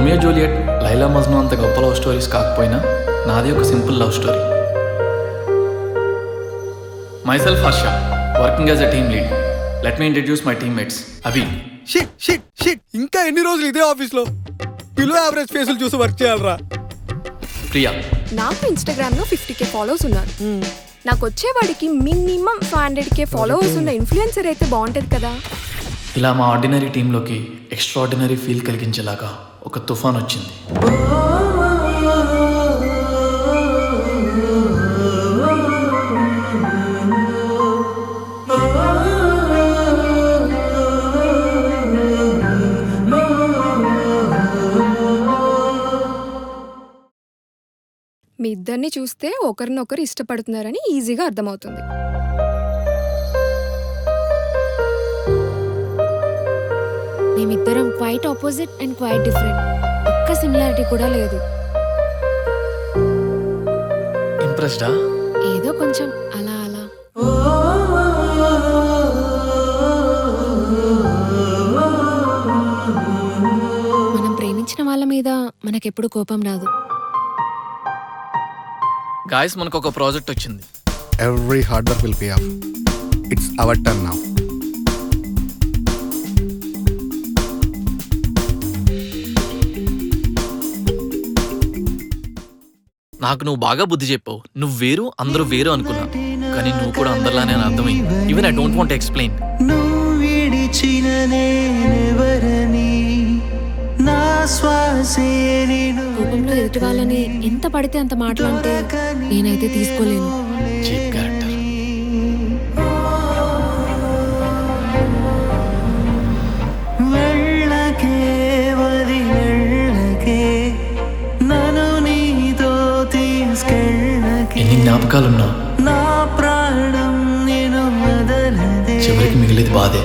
Romeo Juliet, Laila Majnu అంత గొప్ప love stories కాకపోయినా నాది ఒక simple love story. Myself Harsha, working as a team lead. Let me introduce my teammates. Abhi. Shit shit shit, ఇంకా ఎన్ని రోజులు ఇదే ఆఫీస్లో బిలో యావరేజ్ ఫేసులు చూసి వర్క్ చేయాలరా? ప్రియా. నాకు ఇన్స్టాగ్రామ్లో 50K ఫాలోవర్స్ ఉన్నారు. నాకు వచ్చేవాడికి మినిమం 500K ఫాలోవర్స్ ఉన్న ఇన్ఫ్లుయెన్సర్ అయితే బాగుంటుంది కదా. ఇలా మా ఆర్డినరీ టీంలోకి ఎక్స్ట్రాడినరీ ఫీల్ కలిగించేలాగా ఒక తుఫాన్ వచ్చింది. మీ ఇద్దరిని చూస్తే ఒకరినొకరు ఇష్టపడుతున్నారని ఈజీగా అర్థమవుతుంది. మేమిద్దరం quite opposite and quite different. ఒక్క సిమిలారిటీ కూడా లేదు. ఇంప్రెస్డా? ఏదో కొంచెం అలా అలా. మనం ప్రేమించిన వాళ్ళ మీద మనకెప్పుడు కోపం రాదు. గాయస్, మనకు ఒక ప్రాజెక్ట్ వచ్చింది. Every hard work will pay off. It's our turn now. నాకు నువ్వు బాగా బుద్ధి చెప్పావు. నువ్వు వేరు, అందరూ వేరు అనుకున్నా, కానీ నువ్వు కూడా అందరిలానే అని అర్థమైంది. Even I don't want explain. కోపంలో ఎదుటి వాళ్ళని ఎంత పడితే అంత మాటలంటే నేనైతే తీసుకోలేను. Cheap character. ఎన్ని జ్ఞాపకాలున్నా చివరికి మిగిలేది బాధే.